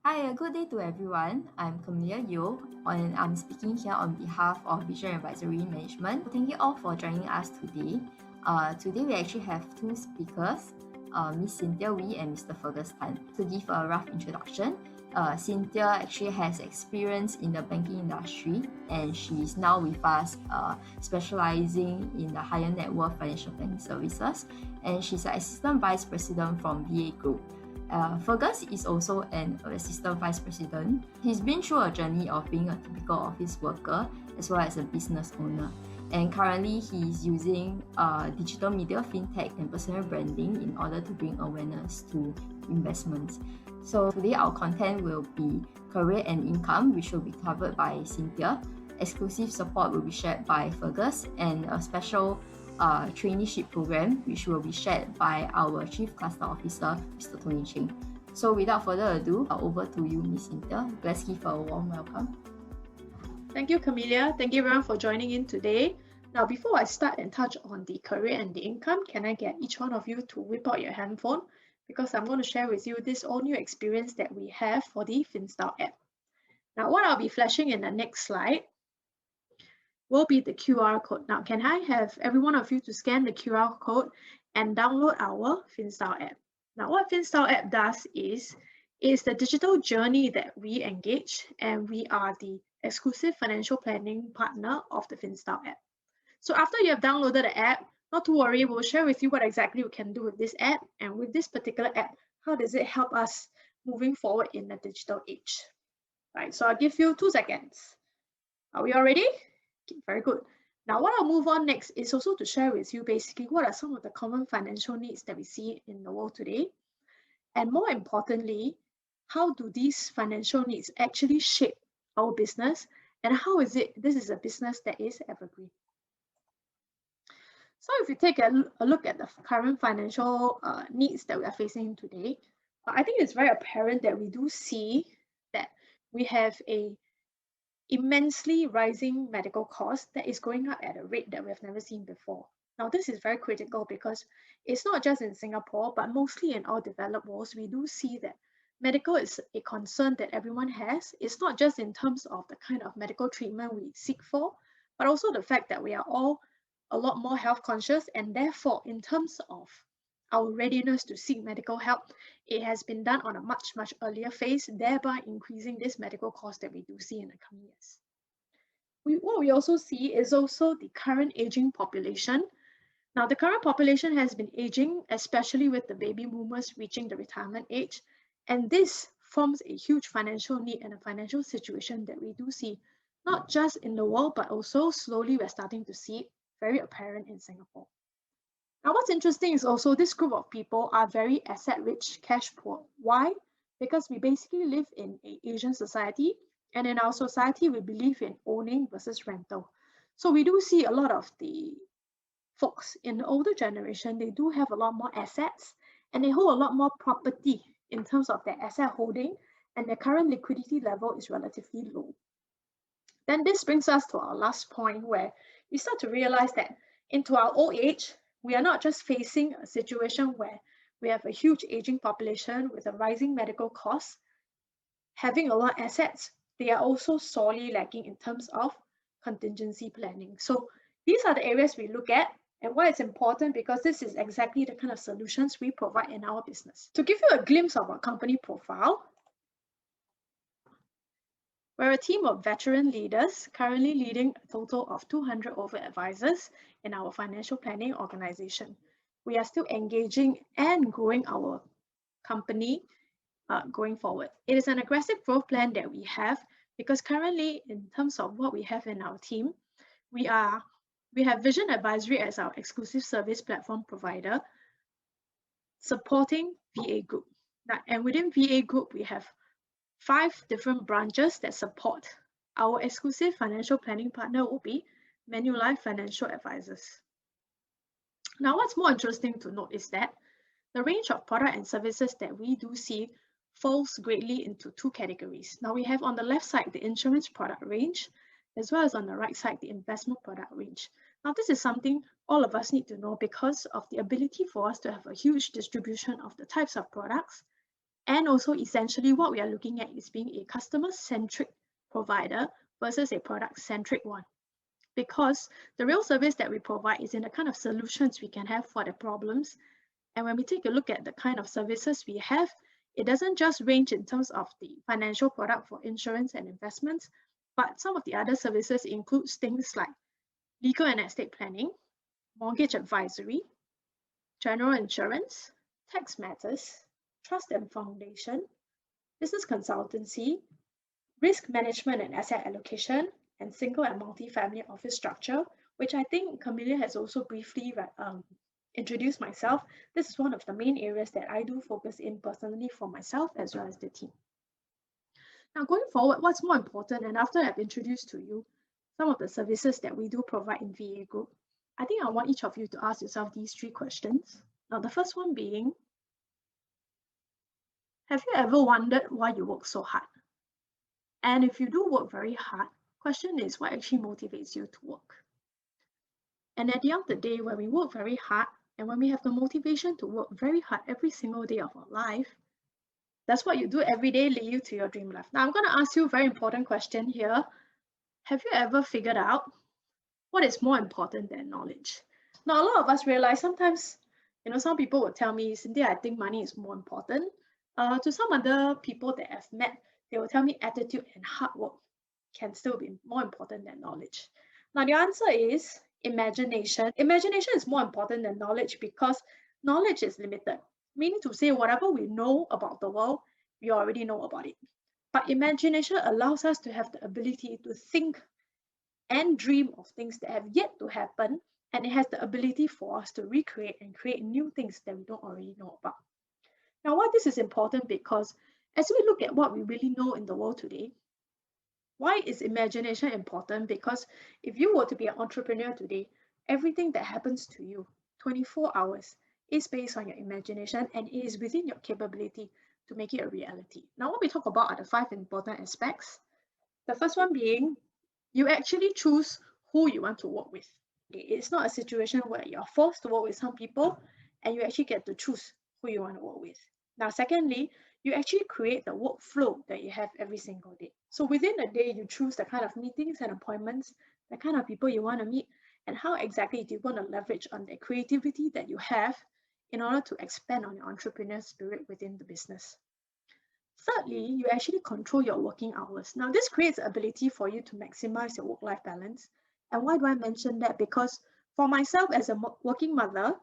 Hi, a good day to everyone. I'm Cynthia and I'm speaking here on behalf of Vision Advisory Management. Thank you all for joining us today. Today we actually have two speakers, Miss Cynthia Wee and Mr. Fergus Tan. To give a rough introduction, Cynthia actually has experience in the banking industry and she is now with us specializing in the higher net worth financial planning services, and she's an assistant vice president from VA Group. Fergus is also an assistant vice president. He's been through a journey of being a typical office worker as well as a business owner. And currently, he's using digital media, fintech, and personal branding in order to bring awareness to investments. So today, our content will be career and income, which will be covered by Cynthia. Exclusive support will be shared by Fergus, and a special traineeship program, which will be shared by our Chief Cluster Officer, Mr. Tony Ching. So without further ado, over to you, Ms. Cynthia. Let's give her a warm welcome. Thank you, Camelia. Thank you everyone for joining in today. Now, before I start and touch on the career and the income, can I get each one of you to whip out your handphone? Because I'm going to share with you this all new experience that we have for the FinStyle app. Now, what I'll be flashing in the next slide will be the QR code. Now, can I have every one of you to scan the QR code and download our FinStyle app? Now, what FinStyle app does is the digital journey that we engage, and we are the exclusive financial planning partner of the FinStyle app. So after you have downloaded the app, not to worry, we'll share with you what exactly we can do with this app, and with this particular app, how does it help us moving forward in the digital age. Right, so I'll give you 2 seconds. Are we all ready? Okay, very good. Now, what I'll move on next is also to share with you basically what are some of the common financial needs that we see in the world today. And more importantly, how do these financial needs actually shape our business, and how is it this is a business that is evergreen. So if you take a look at the current financial needs that we are facing today, I think it's very apparent that we do see that we have a immensely rising medical cost that is going up at a rate that we have never seen before. Now, this is very critical because it's not just in Singapore, but mostly in all developed worlds, we do see that medical is a concern that everyone has. It's not just in terms of the kind of medical treatment we seek for, but also the fact that we are all a lot more health conscious, and therefore, in terms of our readiness to seek medical help, it has been done on a much earlier phase, thereby increasing this medical cost that we do see in the coming years. What we also see is also the current aging population. Now, the current population has been aging, especially with the baby boomers reaching the retirement age, and this forms a huge financial need and a financial situation that we do see, not just in the world, but also slowly we're starting to see it very apparent in Singapore. Now, what's interesting is also this group of people are very asset-rich, cash poor. Why? Because we basically live in an Asian society, and in our society, we believe in owning versus rental. So we do see a lot of the folks in the older generation, they do have a lot more assets, and they hold a lot more property in terms of their asset holding, and their current liquidity level is relatively low. Then this brings us to our last point, where we start to realize that into our old age, we are not just facing a situation where we have a huge aging population with a rising medical cost, having a lot of assets, they are also sorely lacking in terms of contingency planning. So these are the areas we look at, and why it's important, because this is exactly the kind of solutions we provide in our business. To give you a glimpse of our company profile, we're a team of veteran leaders currently leading a total of 200 over advisors in our financial planning organization. We are still engaging and growing our company going forward. It is an aggressive growth plan that we have, because currently, in terms of what we have in our team, we have Vision Advisory as our exclusive service platform provider, supporting VA Group. Now, and within VA Group, we have 5 different branches that support. Our exclusive financial planning partner will be Manulife Financial Advisors. Now, what's more interesting to note is that the range of product and services that we do see falls greatly into 2 categories. Now, we have on the left side the insurance product range, as well as on the right side the investment product range. Now, this is something all of us need to know because of the ability for us to have a huge distribution of the types of products And also essentially what we are looking at is being a customer-centric provider versus a product-centric one. Because the real service that we provide is in the kind of solutions we can have for the problems. And when we take a look at the kind of services we have, it doesn't just range in terms of the financial product for insurance and investments, but some of the other services includes things like legal and estate planning, mortgage advisory, general insurance, tax matters, trust and foundation, business consultancy, risk management and asset allocation, and single and multi-family office structure, which I think Camelia has also briefly introduced myself. This is one of the main areas that I do focus in personally for myself as well as the team. Now, going forward, what's more important, and after I've introduced to you some of the services that we do provide in VA Group, I think I want each of you to ask yourself these 3 questions. Now, the first one being, have you ever wondered why you work so hard? And if you do work very hard, question is what actually motivates you to work? And at the end of the day, when we work very hard and when we have the motivation to work very hard every single day of our life, that's what you do every day lead you to your dream life. Now, I'm going to ask you a very important question here. Have you ever figured out what is more important than knowledge? Now, a lot of us realize sometimes, some people will tell me, Cynthia, I think money is more important. To some other people that I've met, they will tell me attitude and hard work can still be more important than knowledge. Now, the answer is imagination. Imagination is more important than knowledge because knowledge is limited, meaning to say whatever we know about the world, we already know about it. But imagination allows us to have the ability to think and dream of things that have yet to happen, and it has the ability for us to recreate and create new things that we don't already know about. Now, why this is important because as we look at what we really know in the world today, why is imagination important? Because if you were to be an entrepreneur today, everything that happens to you 24 hours is based on your imagination and it is within your capability to make it a reality. Now, what we talk about are the 5 important aspects. The first one being you actually choose who you want to work with. It's not a situation where you're forced to work with some people and you actually get to choose who you want to work with. Now, secondly, you actually create the workflow that you have every single day. So within a day, you choose the kind of meetings and appointments, the kind of people you want to meet, and how exactly do you want to leverage on the creativity that you have in order to expand on your entrepreneurial spirit within the business. Thirdly, you actually control your working hours. Now, this creates the ability for you to maximize your work-life balance. And why do I mention that? Because for myself as a working mother,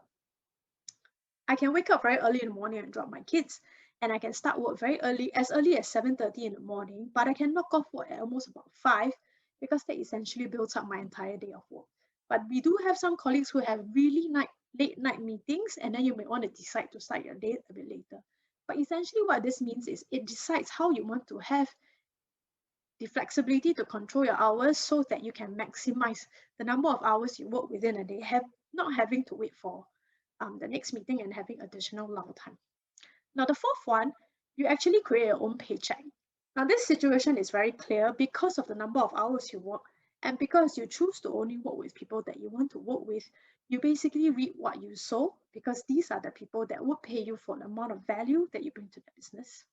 I can wake up very early in the morning and drop my kids. And I can start work very early as 7:30 in the morning, but I can knock off work at almost about 5 because that essentially builds up my entire day of work. But we do have some colleagues who have really late night meetings, and then you may want to decide to start your day a bit later. But essentially what this means is it decides how you want to have the flexibility to control your hours so that you can maximize the number of hours you work within a day, not having to wait for the next meeting and having additional long time. Now, the fourth one, you actually create your own paycheck. Now, this situation is very clear because of the number of hours you work and because you choose to only work with people that you want to work with. You basically reap what you sow because these are the people that will pay you for the amount of value that you bring to the business.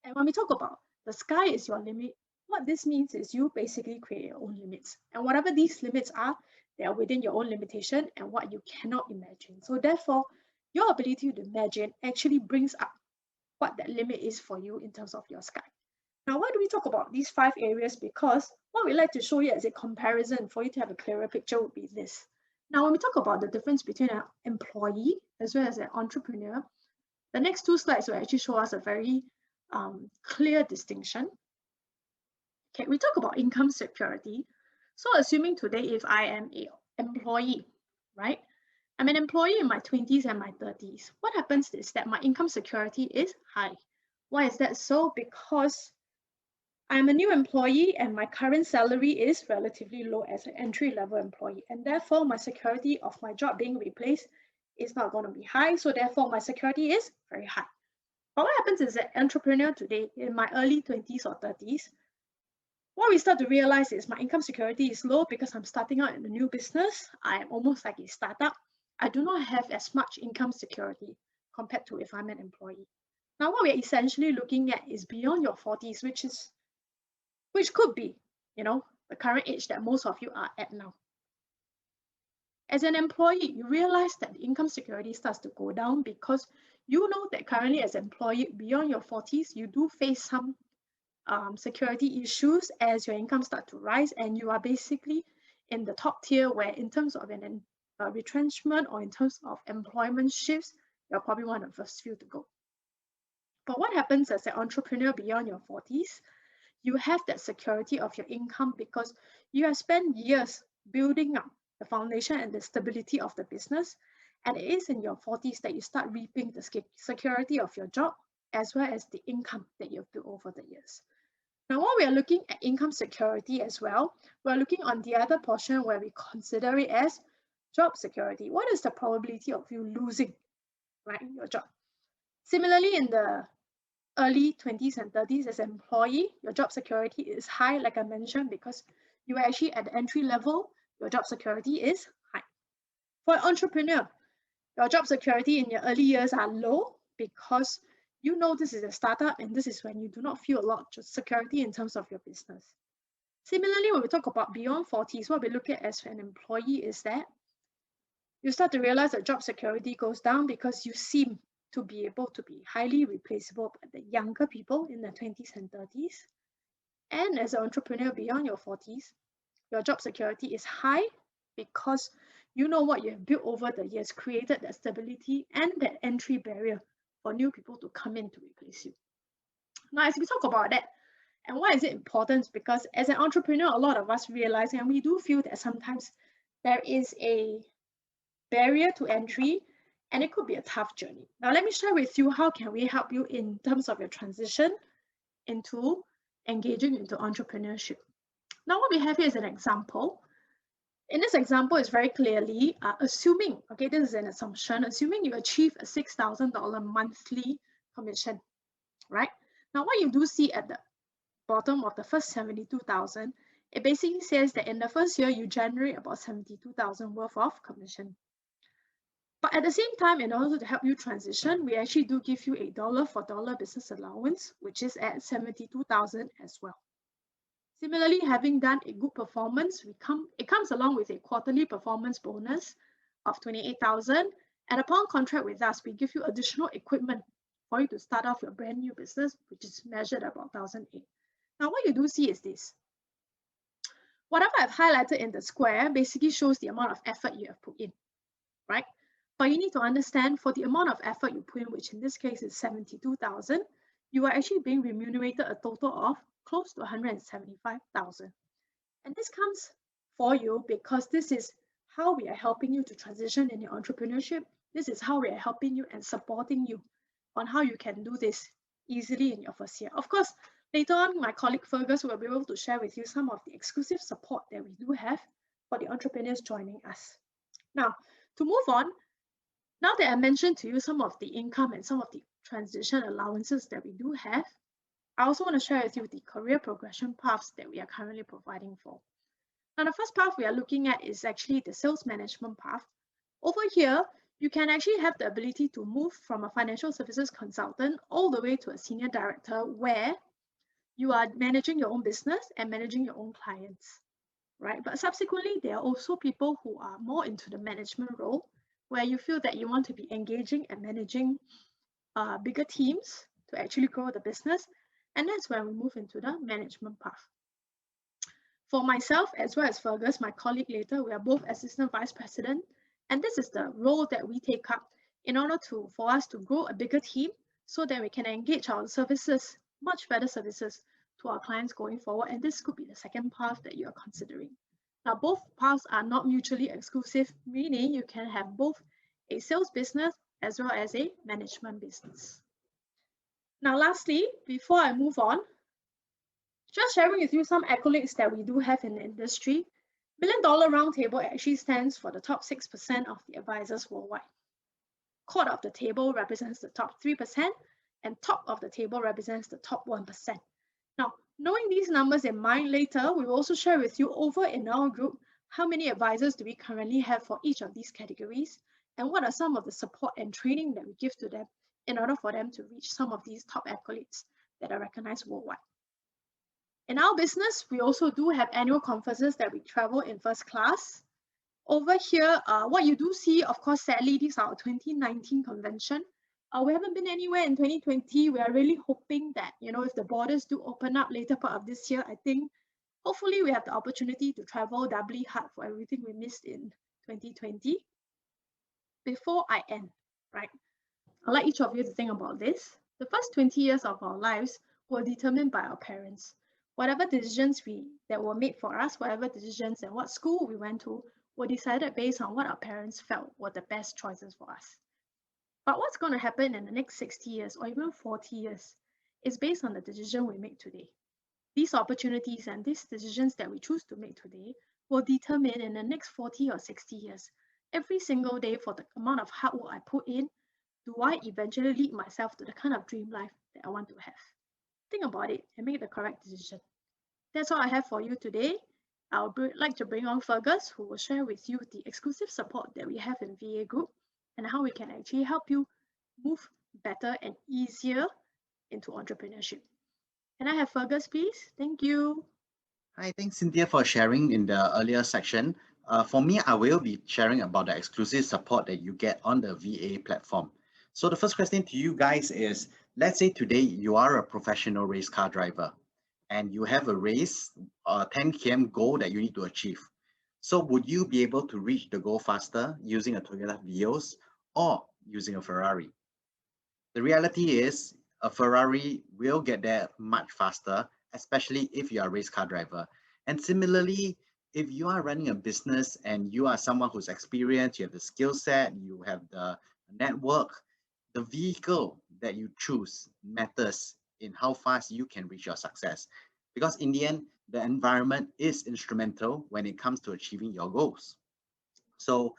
And when we talk about the sky is your limit, what this means is you basically create your own limits. And whatever these limits are, they are within your own limitation and what you cannot imagine. So therefore, your ability to imagine actually brings up what that limit is for you in terms of your sky. Now, why do we talk about these 5 areas? Because what we like to show you as a comparison for you to have a clearer picture would be this. Now, when we talk about the difference between an employee as well as an entrepreneur, the next 2 slides will actually show us a very clear distinction. Okay, we talk about income security. So assuming today if I am an employee, right? I'm an employee in my 20s and my 30s. What happens is that my income security is high. Why is that so? Because I'm a new employee and my current salary is relatively low as an entry-level employee. And therefore, my security of my job being replaced is not going to be high. So therefore, my security is very high. But what happens is that entrepreneur today in my early 20s or 30s, what we start to realize is my income security is low because I'm starting out in a new business. I am almost like a startup. I do not have as much income security compared to if I'm an employee. Now, what we're essentially looking at is beyond your 40s, which could be, the current age that most of you are at now. As an employee, you realize that the income security starts to go down because you know that currently as an employee beyond your 40s, you do face some security issues as your income starts to rise, and you are basically in the top tier where in terms of an retrenchment or in terms of employment shifts, you're probably one of the first few to go. But what happens as an entrepreneur beyond your 40s? You have that security of your income because you have spent years building up the foundation and the stability of the business. And it is in your 40s that you start reaping the security of your job as well as the income that you've built over the years. Now, while we are looking at income security as well, we're looking on the other portion where we consider it as job security. What is the probability of you losing, right, your job? Similarly, in the early 20s and 30s as an employee, your job security is high, like I mentioned, because you are actually at the entry level, your job security is high. For an entrepreneur, your job security in your early years are low because you know this is a startup and this is when you do not feel a lot of security in terms of your business. Similarly, when we talk about beyond 40s, what we look at as an employee is that you start to realize that job security goes down because you seem to be able to be highly replaceable by the younger people in their 20s and 30s. And as an entrepreneur beyond your 40s, your job security is high because you know what you have built over the years, created that stability and that entry barrier for new people to come in to replace you. Now, as we talk about that, and why is it important? Because as an entrepreneur, a lot of us realize, and we do feel that sometimes there is a barrier to entry and it could be a tough journey. Now, let me share with you how can we help you in terms of your transition into engaging into entrepreneurship. Now, what we have here is an example. In this example, it's very clearly assuming, okay, this is an assumption, assuming you achieve a $6,000 monthly commission, right? Now, what you do see at the bottom of the first 72,000, it basically says that in the first year, you generate about 72,000 worth of commission. But at the same time, in order to help you transition, we actually do give you a dollar for dollar business allowance, which is at 72,000 as well. Similarly, having done a good performance, it comes along with a quarterly performance bonus of 28,000. And upon contract with us, we give you additional equipment for you to start off your brand new business, which is measured at about 1,008. Now, what you do see is this. Whatever I've highlighted in the square basically shows the amount of effort you have put in, right? But you need to understand for the amount of effort you put in, which in this case is 72,000, you are actually being remunerated a total of close to 175,000. And this comes for you because this is how we are helping you to transition in your entrepreneurship. This is how we are helping you and supporting you on how you can do this easily in your first year. Of course, later on, my colleague Fergus will be able to share with you some of the exclusive support that we do have for the entrepreneurs joining us. Now, to move on, now that I mentioned to you some of the income and some of the transition allowances that we do have, I also want to share with you the career progression paths that we are currently providing for. Now, the first path we are looking at is actually the sales management path. Over here, you can actually have the ability to move from a financial services consultant all the way to a senior director where you are managing your own business and managing your own clients, right? But subsequently, there are also people who are more into the management role where you feel that you want to be engaging and managing bigger teams to actually grow the business. And that's where we move into the management path. For myself, as well as Fergus, my colleague later, we are both assistant vice president. And this is the role that we take up in order for us to grow a bigger team so that we can engage our services, much better services to our clients going forward. And this could be the second path that you are considering. Now, both paths are not mutually exclusive, meaning you can have both a sales business as well as a management business. Now, lastly, before I move on, just sharing with you some accolades that we do have in the industry. $1 Million Roundtable actually stands for the top 6% of the advisors worldwide. Quarter of the table represents the top 3%, and top of the table represents the top 1%. Now, knowing these numbers in mind later, we will also share with you over in our group how many advisors do we currently have for each of these categories, and what are some of the support and training that we give to them in order for them to reach some of these top accolades that are recognized worldwide. In our business, we also do have annual conferences that we travel in first class. Over here, what you do see, of course, sadly, these are our 2019 convention. We haven't been anywhere in 2020. We are really hoping that, if the borders do open up later part of this year, I think hopefully we have the opportunity to travel doubly hard for everything we missed in 2020. Before I end, right, I'd like each of you to think about this. The first 20 years of our lives were determined by our parents. Whatever decisions that were made for us, whatever decisions and what school we went to, were decided based on what our parents felt were the best choices for us. But what's going to happen in the next 60 years or even 40 years is based on the decision we make today. These opportunities and these decisions that we choose to make today will determine in the next 40 or 60 years, every single day, for the amount of hard work I put in, do I eventually lead myself to the kind of dream life that I want to have? Think about it and make the correct decision. That's all I have for you today. I would like to bring on Fergus, who will share with you the exclusive support that we have in VA Group and how we can actually help you move better and easier into entrepreneurship. Can I have Fergus, please? Thank you. Hi, thanks Cynthia for sharing in the earlier section. For me, I will be sharing about the exclusive support that you get on the VA platform. So the first question to you guys is, let's say today you are a professional race car driver and you have a race, a 10 km goal that you need to achieve. So would you be able to reach the goal faster using a Toyota Vios or using a Ferrari? The reality is a Ferrari will get there much faster, especially if you are a race car driver. And similarly, if you are running a business and you are someone who's experienced, you have the skill set, you have the network, the vehicle that you choose matters in how fast you can reach your success. Because in the end, the environment is instrumental when it comes to achieving your goals. So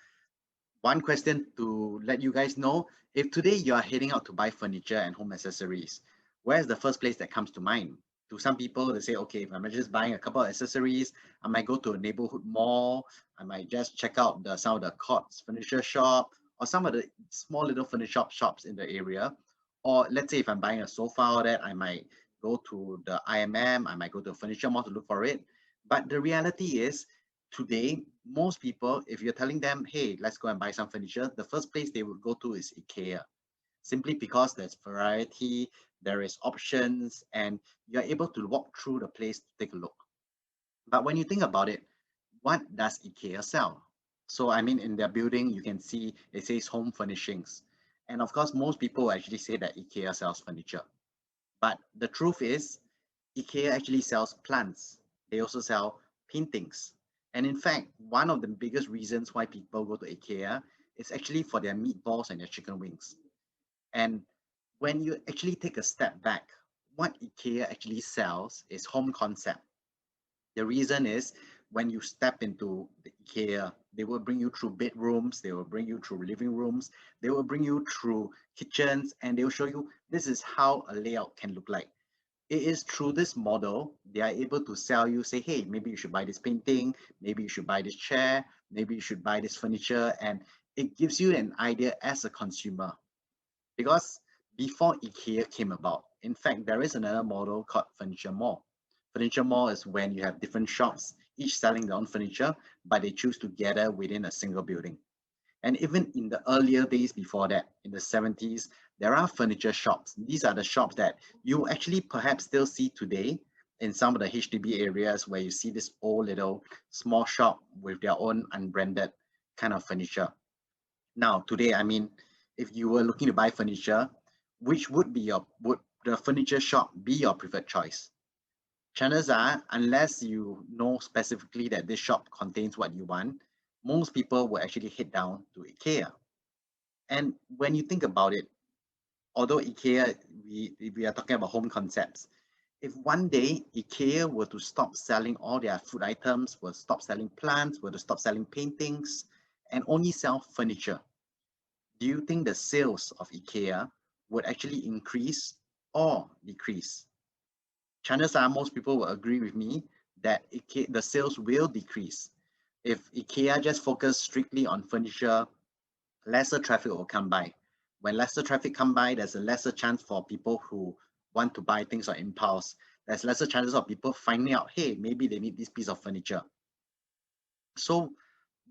one question to let you guys know, if today you are heading out to buy furniture and home accessories, where's the first place that comes to mind? To some people, they say, okay, if I'm just buying a couple of accessories, I might go to a neighborhood mall, I might just check out some of the Courts furniture shop, or some of the small little furniture shops in the area. Or let's say if I'm buying a sofa or that, I might go to the IMM, I might go to a furniture mall to look for it. But the reality is, today, most people, if you're telling them, hey, let's go and buy some furniture, the first place they would go to is IKEA. Simply because there's variety, there is options, and you're able to walk through the place to take a look. But when you think about it, what does IKEA sell? So I mean, in their building, you can see it says home furnishings. And of course, most people actually say that IKEA sells furniture. But the truth is, IKEA actually sells plants. They also sell paintings. And in fact, one of the biggest reasons why people go to IKEA is actually for their meatballs and their chicken wings. And when you actually take a step back, what IKEA actually sells is home concept. The reason is, when you step into the IKEA, they will bring you through bedrooms, they will bring you through living rooms, they will bring you through kitchens, and they will show you this is how a layout can look like. It is through this model, they are able to sell you, say, hey, maybe you should buy this painting, maybe you should buy this chair, maybe you should buy this furniture, and it gives you an idea as a consumer. Because before IKEA came about, in fact, there is another model called Furniture Mall. Furniture Mall is when you have different shops, each selling their own furniture, but they choose to gather within a single building. And even in the earlier days before that, in the 70s, there are furniture shops. These are the shops that you actually perhaps still see today in some of the HDB areas where you see this old little small shop with their own unbranded kind of furniture. Now, today, I mean, if you were looking to buy furniture, which would the furniture shop be your preferred choice? Chances are, unless you know specifically that this shop contains what you want, most people will actually head down to IKEA. And when you think about it, although IKEA, we are talking about home concepts, if one day IKEA were to stop selling all their food items, were to stop selling plants, were to stop selling paintings, and only sell furniture, do you think the sales of IKEA would actually increase or decrease? Chances are most people will agree with me that the sales will decrease. If IKEA just focus strictly on furniture, lesser traffic will come by. When lesser traffic come by, there's a lesser chance for people who want to buy things on impulse. There's lesser chances of people finding out, hey, maybe they need this piece of furniture. So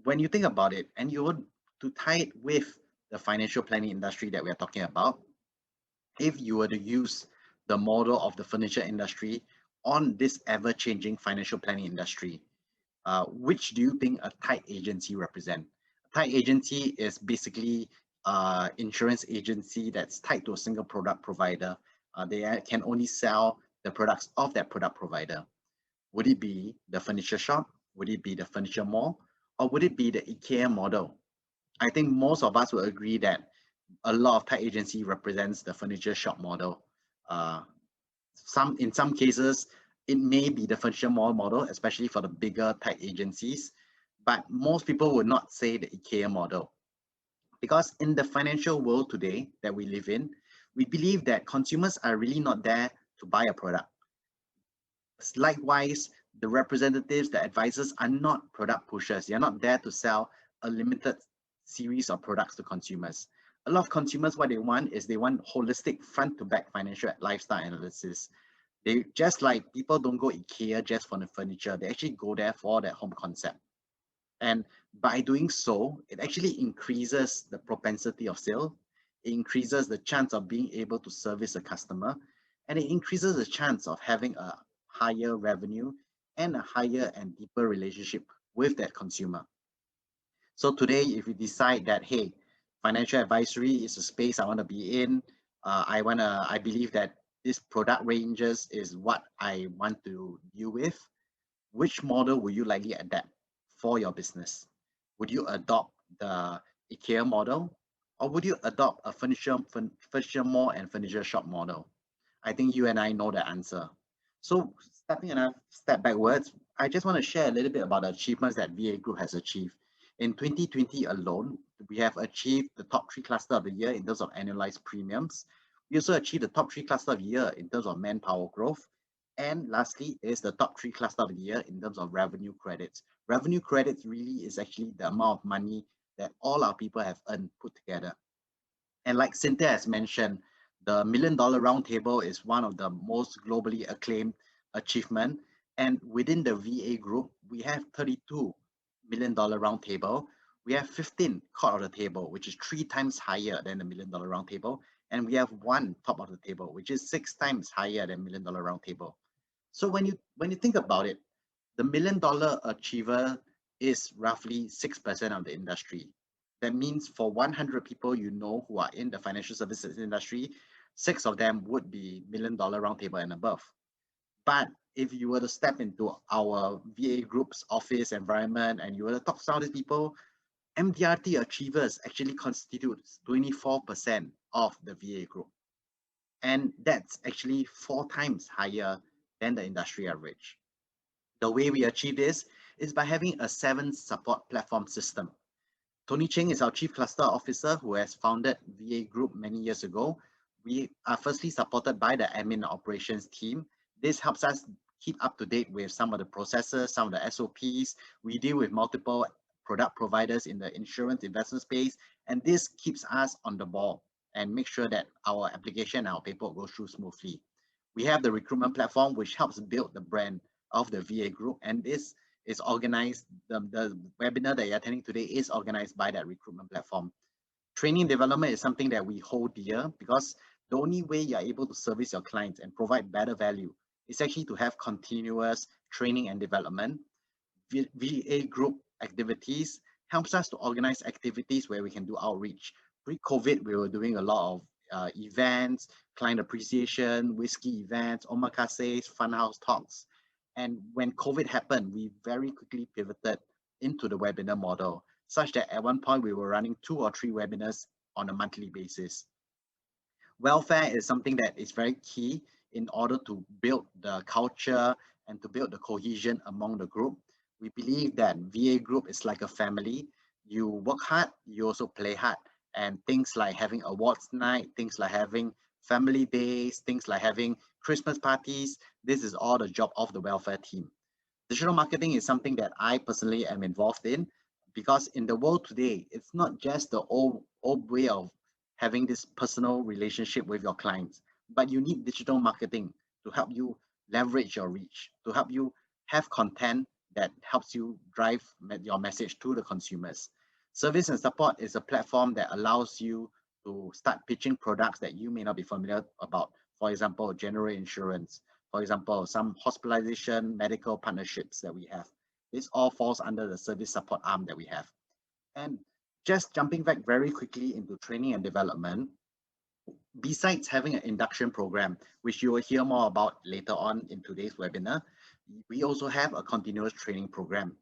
when you think about it, and you want to tie it with the financial planning industry that we are talking about, if you were to use the model of the furniture industry on this ever-changing financial planning industry, which do you think a tied agency represent? A tied agency is basically insurance agency that's tied to a single product provider. They can only sell the products of that product provider. Would it be the furniture shop? Would it be the furniture mall? Or would it be the IKEA model? I think most of us will agree that a lot of tied agency represents the furniture shop model. Uh, in some cases, it may be the furniture mall model, especially for the bigger tied agencies, but most people would not say the IKEA model. Because in the financial world today that we live in, we believe that consumers are really not there to buy a product. Likewise, the representatives, the advisors are not product pushers. They are not there to sell a limited series of products to consumers. A lot of consumers, what they want is they want holistic front to back financial lifestyle analysis. They just like people don't go IKEA just for the furniture. They actually go there for that home concept. And by doing so, it actually increases the propensity of sale. It increases the chance of being able to service a customer, and it increases the chance of having a higher revenue and a higher and deeper relationship with that consumer. So today, if we decide that, hey, financial advisory is a space I want to be in, I believe that this product ranges is what I want to deal with. Which model will you likely adapt for your business? Would you adopt the IKEA model, or would you adopt a furniture mall and furniture shop model? I think you and I know the answer. So stepping a step backwards, I just want to share a little bit about the achievements that VA Group has achieved. In 2020 alone, we have achieved the top 3 cluster of the year in terms of annualized premiums. We also achieved the top 3 cluster of the year in terms of manpower growth. And lastly is the top 3 cluster of the year in terms of revenue credits. Revenue credits really is actually the amount of money that all our people have earned put together. And like Cynthia has mentioned, the $1 Million Roundtable is one of the most globally acclaimed achievement. And within the VA group, we have 32 $1 Million Roundtable. We have 15 Court of the Table, which is 3 times higher than the $1 Million Roundtable. And we have 1 Top of the Table, which is 6 times higher than $1 Million Roundtable. So when you think about it, the $1 Million achiever is roughly 6% of the industry. That means for 100 people you know who are in the financial services industry, 6 of them would be $1 Million Roundtable and above. But if you were to step into our VA group's office environment and you were to talk to some of these people, MDRT achievers actually constitute 24% of the VA group. And that's actually 4 times higher than the industry average. The way we achieve this is by having a 7 support platform system. Tony Cheng is our Chief Cluster Officer who has founded VA Group many years ago. We are firstly supported by the admin operations team. This helps us keep up to date with some of the processes, some of the SOPs. We deal with multiple product providers in the insurance investment space, and this keeps us on the ball and make sure that our application and our paperwork goes through smoothly. We have the recruitment platform, which helps build the brand of the VA Group, and this is organized, the webinar that you're attending today is organized by that recruitment platform. Training development is something that we hold dear because the only way you're able to service your clients and provide better value is actually to have continuous training and development. VA Group activities helps us to organize activities where we can do outreach. Pre-COVID, we were doing a lot of events, client appreciation, whiskey events, omakases, funhouse talks. And when COVID happened, we very quickly pivoted into the webinar model, such that at one point we were running 2 or 3 webinars on a monthly basis. Welfare is something that is very key in order to build the culture and to build the cohesion among the group. We believe that VA Group is like a family. You work hard, you also play hard. And things like having awards night, things like having family days, things like having Christmas parties, this is all the job of the welfare team. Digital marketing is something that I personally am involved in because in the world today, it's not just the old way of having this personal relationship with your clients, but you need digital marketing to help you leverage your reach, to help you have content that helps you drive your message to the consumers. Service and support is a platform that allows you to start pitching products that you may not be familiar about. For example, general insurance, for example, some hospitalization medical partnerships that we have. This all falls under the service support arm that we have. And just jumping back very quickly into training and development, besides having an induction program, which you will hear more about later on in today's webinar, we also have a continuous training program.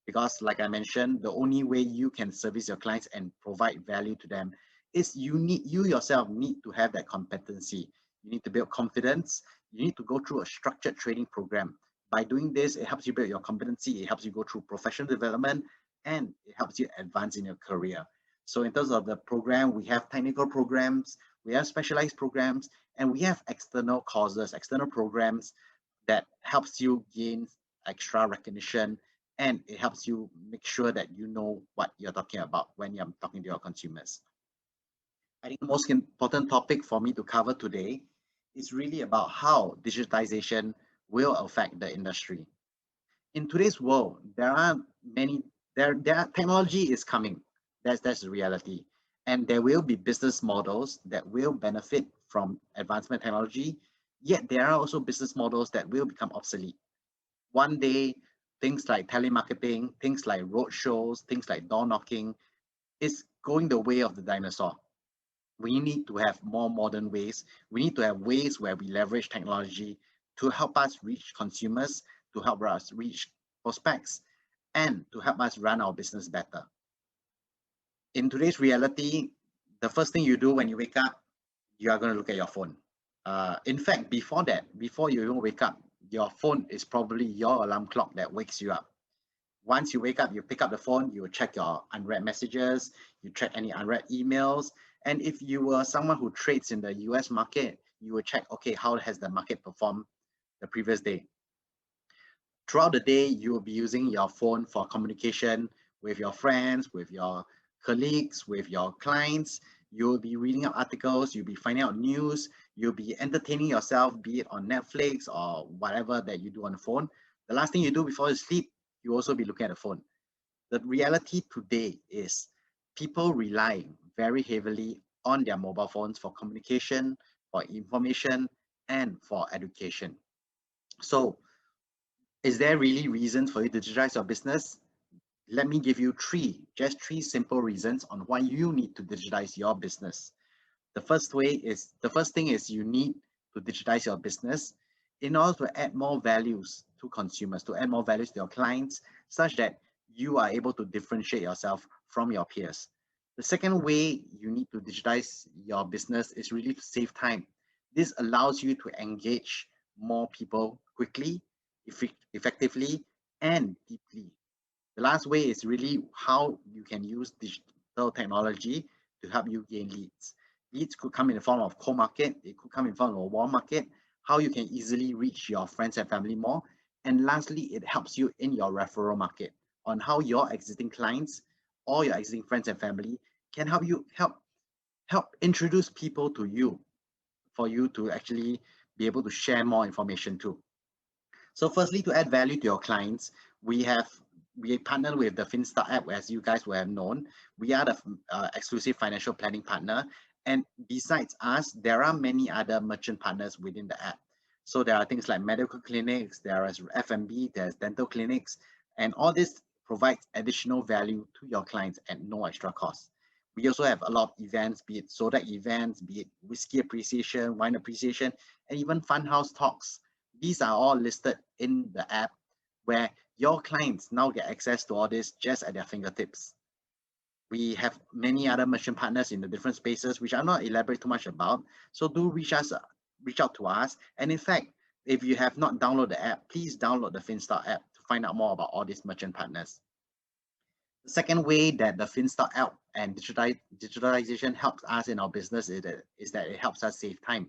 Because like I mentioned, the only way you can service your clients and provide value to them is you yourself need to have that competency. You need to build confidence. You need to go through a structured training program. By doing this, it helps you build your competency, it helps you go through professional development, and it helps you advance in your career. So in terms of the program, we have technical programs, we have specialized programs, and we have external courses, external programs that helps you gain extra recognition, and it helps you make sure that you know what you're talking about when you're talking to your consumers. I think the most important topic for me to cover today is really about how digitization will affect the industry. In today's world, technology is coming. That's the reality. And there will be business models that will benefit from advancement technology, yet there are also business models that will become obsolete. One day, things like telemarketing, things like roadshows, things like door knocking is going the way of the dinosaur. We need to have more modern ways. We need to have ways where we leverage technology to help us reach consumers, to help us reach prospects, and to help us run our business better. In today's reality, the first thing you do when you wake up, you are going to look at your phone. In fact, before that, before you even wake up, your phone is probably your alarm clock that wakes you up. Once you wake up, you pick up the phone, you check your unread messages, you check any unread emails. And if you were someone who trades in the US market, you will check, okay, how has the market performed the previous day? Throughout the day, you will be using your phone for communication with your friends, with your colleagues, with your clients. You'll be reading up articles, you'll be finding out news, you'll be entertaining yourself, be it on Netflix or whatever that you do on the phone. The last thing you do before you sleep, you also be looking at the phone. The reality today is people rely very heavily on their mobile phones for communication, for information, and for education. So, is there really reasons for you to digitize your business? Let me give you just three simple reasons on why you need to digitize your business. The first thing is you need to digitize your business in order to add more values to consumers, to add more values to your clients, such that you are able to differentiate yourself from your peers. The second way you need to digitize your business is really to save time. This allows you to engage more people quickly, effectively, and deeply. The last way is really how you can use digital technology to help you gain leads. Leads could come in the form of cold market, it could come in the form of a warm market, how you can easily reach your friends and family more. And lastly, it helps you in your referral market on how your existing clients or your existing friends and family can help you help introduce people to you for you to actually be able to share more information too. So firstly, to add value to your clients, we partner with the Finstart app, as you guys will have known. We are the exclusive financial planning partner. And besides us, there are many other merchant partners within the app. So there are things like medical clinics, there is F&B, there's dental clinics, and all this provides additional value to your clients at no extra cost. We also have a lot of events, be it soda events, be it whiskey appreciation, wine appreciation, and even funhouse talks. These are all listed in the app where your clients now get access to all this just at their fingertips. We have many other merchant partners in the different spaces, which I'm not elaborate too much about. So do reach out to us. And in fact, if you have not downloaded the app, please download the Finstart app to find out more about all these merchant partners. The second way that the Finstart app and digitalization helps us in our business is that it helps us save time.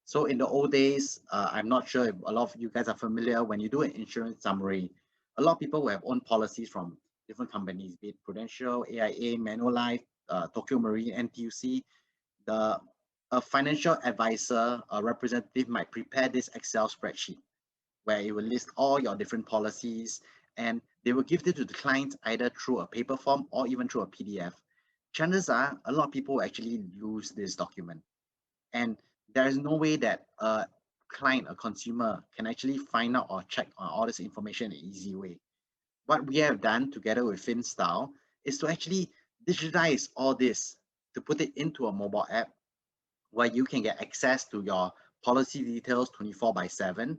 So in the old days, I'm not sure if a lot of you guys are familiar, when you do an insurance summary, a lot of people will have own policies from different companies, be it Prudential, AIA, Manulife, Tokio Marine, NTUC. a financial advisor or representative might prepare this Excel spreadsheet where it will list all your different policies, and they will give it to the client either through a paper form or even through a PDF. Chances are a lot of people will actually lose this document, and there is no way that a client, a consumer, can actually find out or check on all this information in an easy way. What we have done together with FinStyle is to actually digitize all this, to put it into a mobile app where you can get access to your policy details 24/7,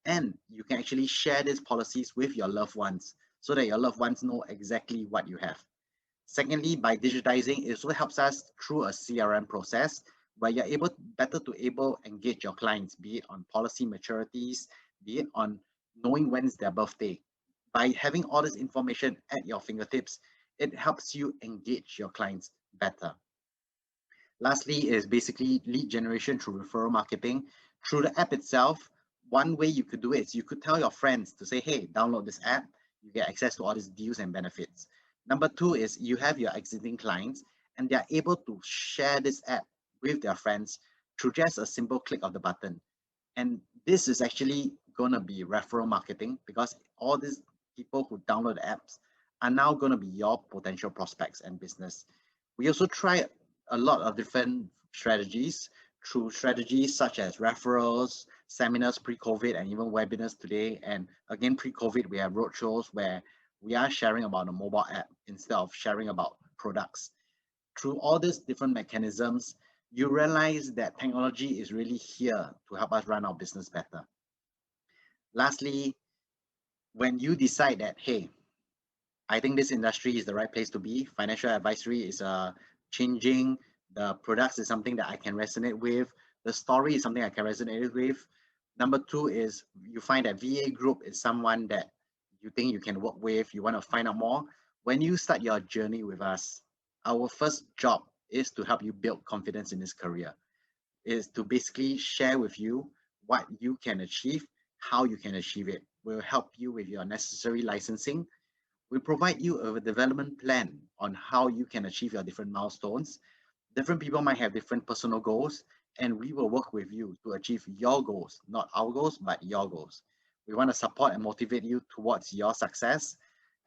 and you can actually share these policies with your loved ones so that your loved ones know exactly what you have. Secondly, by digitizing, it also helps us through a CRM process where you're able better to engage your clients, be it on policy maturities, be it on knowing when is their birthday. By having all this information at your fingertips, it helps you engage your clients better. Lastly is basically lead generation through referral marketing. Through the app itself, one way you could do it is you could tell your friends to say, hey, download this app, you get access to all these deals and benefits. Number two is you have your existing clients and they're able to share this app with their friends through just a simple click of the button. And this is actually going to be referral marketing because all these people who download the apps are now going to be your potential prospects and business. We also try a lot of different strategies through strategies such as referrals, seminars pre-COVID, and even webinars today. And again, pre-COVID, we have roadshows where we are sharing about a mobile app instead of sharing about products. Through all these different mechanisms, you realize that technology is really here to help us run our business better. Lastly, when you decide that, hey, I think this industry is the right place to be, financial advisory is changing, the products is something that I can resonate with, the story is something I can resonate with. Number two is you find that VA group is someone that you think you can work with, you want to find out more. When you start your journey with us, our first job is to help you build confidence in this career, is to basically share with you what you can achieve, how you can achieve it. We'll help you with your necessary licensing. We provide you a development plan on how you can achieve your different milestones. Different people might have different personal goals, and we will work with you to achieve your goals, not our goals, but your goals. We want to support and motivate you towards your success,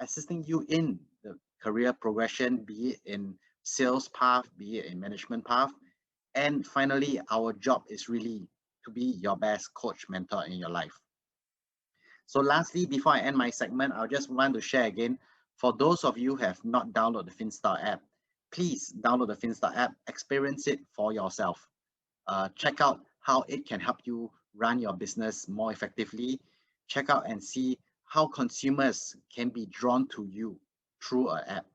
assisting you in the career progression, be it in sales path, be it in management path. And finally, our job is really to be your best coach mentor in your life. So lastly, before I end my segment, I just want to share again, for those of you who have not downloaded the FinStar app, please download the FinStar app, experience it for yourself. Check out how it can help you run your business more effectively. Check out and see how consumers can be drawn to you through an app.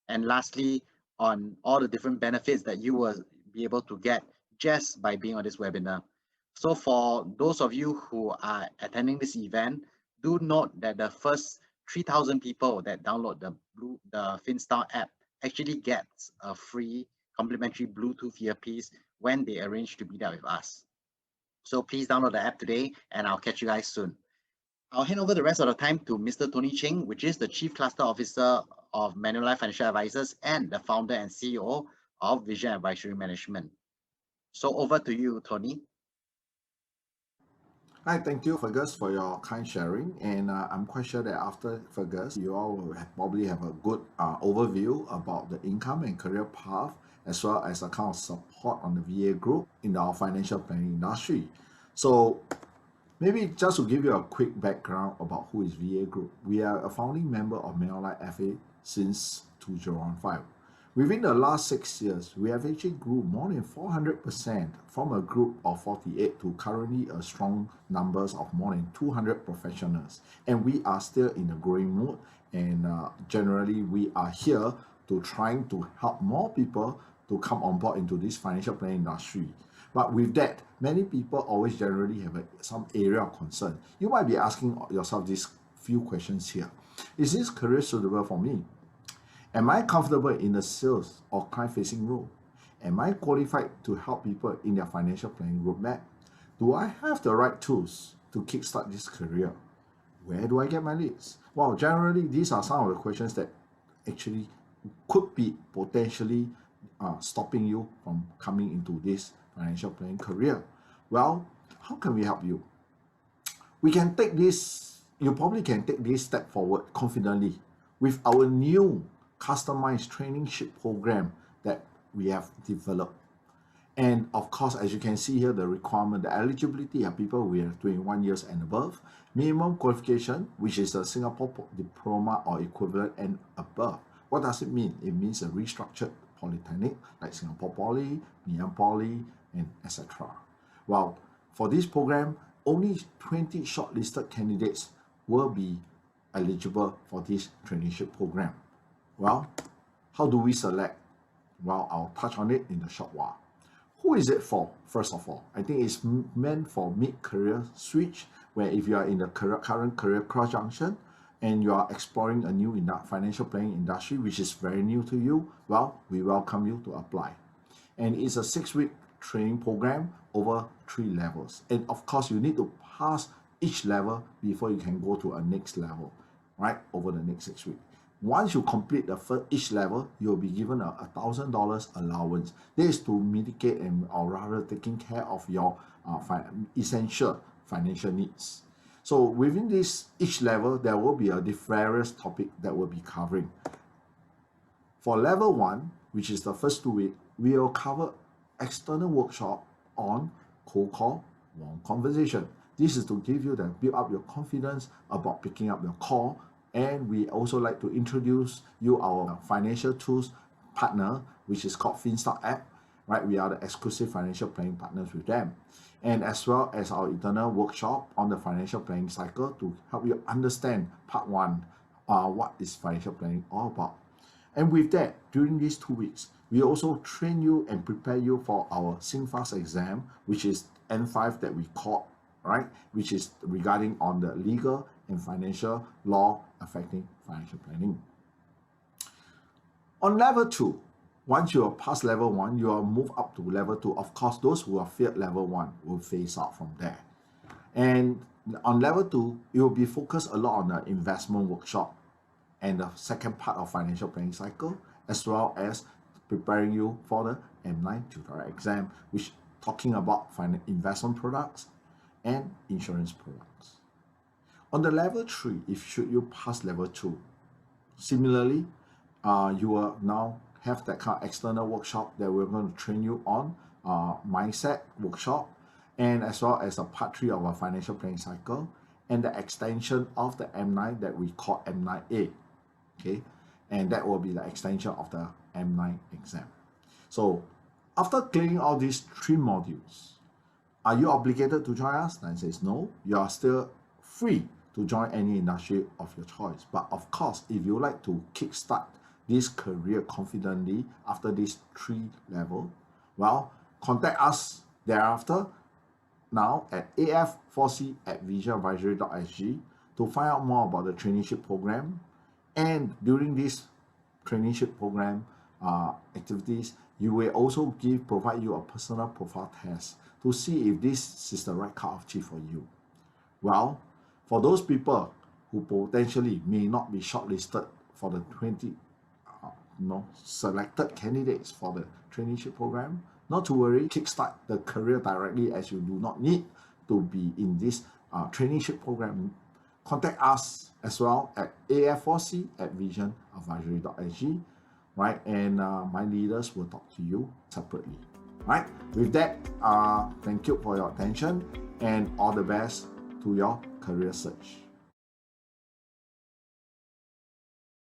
And lastly, on all the different benefits that you will be able to get just by being on this webinar. So for those of you who are attending this event, do note that the first 3,000 people that download the FinStar app actually gets a free complimentary Bluetooth earpiece when they arrange to be there with us. So please download the app today, and I'll catch you guys soon. I'll hand over the rest of the time to Mr. Tony Ching, which is the Chief Cluster Officer of Manulife Financial Advisors and the founder and CEO of Vision Advisory Management. So over to you, Tony. Hi, thank you, Fergus, for your kind sharing. And I'm quite sure that after Fergus, you all will probably have a good overview about the income and career path, as well as a kind of support on the VA group in our financial planning industry. So maybe just to give you a quick background about who is VA Group. We are a founding member of Manulife FA since 2015. Within the last 6 years, we have actually grew more than 400% from a group of 48 to currently a strong numbers of more than 200 professionals. And we are still in a growing mode. And generally, we are here to trying to help more people to come on board into this financial planning industry. But with that, many people always generally have some area of concern. You might be asking yourself these few questions here. Is this career suitable for me? Am I comfortable in the sales or client-facing role? Am I qualified to help people in their financial planning roadmap? Do I have the right tools to kickstart this career? Where do I get my leads? Well, generally, these are some of the questions that actually could be potentially stopping you from coming into this financial planning career? Well, how can we help you? We can take this, you probably can take this step forward confidently with our new customized traineeship program that we have developed. And of course, as you can see here, the requirement, the eligibility are people with 21 years and above, minimum qualification, which is a Singapore diploma or equivalent and above. What does it mean? It means a restructured polytechnic like Singapore Poly, Ngee Poly, and etc. Well, for this program, only 20 shortlisted candidates will be eligible for this traineeship program. Well, how do we select? Well, I'll touch on it in a short while. Who is it for? First of all, I think it's meant for mid-career switch, where if you are in the current career cross junction and you are exploring a new financial planning industry, which is very new to you, well, we welcome you to apply. And it's a 6-week training program over 3 levels. And of course, you need to pass each level before you can go to a next level, right, over the next 6 weeks. Once you complete each level, you'll be given a $1,000 allowance. This is to mitigate or rather taking care of your essential financial needs. So within each level, there will be a various topic that we'll be covering. For level 1, which is the first 2 weeks, we will cover external workshop on cold call, warm conversation. This is to give you build up your confidence about picking up your call. And we also like to introduce you our financial tools partner, which is called Finstart app, right? We are the exclusive financial planning partners with them. And as well as our internal workshop on the financial planning cycle to help you understand part 1, what is financial planning all about. And with that, during these 2 weeks, we also train you and prepare you for our SingFast exam, which is N5 that we call, right? Which is regarding on the legal and financial law affecting financial planning. On level 2, once you are past level 1, you will move up to level 2. Of course, those who have failed level 1 will phase out from there. And on level 2, it will be focused a lot on the investment workshop and the second part of financial planning cycle, as well as preparing you for the M9 tutorial exam, which talking about investment products and insurance products. On the level 3, if should you pass level 2, similarly, you will now have that kind of external workshop that we're going to train you on, mindset workshop, and as well as a part 3 of our financial planning cycle, and the extension of the M9 that we call M9A, okay? And that will be the extension of the M9 exam. So after clearing all these 3 modules, are you obligated to join us? The answer is no. You are still free to join any industry of your choice. But of course, if you like to kickstart this career confidently after these 3 levels, well, contact us thereafter now at AF4C@visionadvisory.sg to find out more about the traineeship program. And during this traineeship program activities, you will also provide you a personal profile test to see if this is the right cup of tea for you. Well, for those people who potentially may not be shortlisted for the 20 selected candidates for the traineeship program, not to worry, kickstart the career directly, as you do not need to be in this traineeship program. Contact us as well at AF4C@visionadvisory.sg, right? And my leaders will talk to you separately, right? With that, thank you for your attention and all the best to your career search.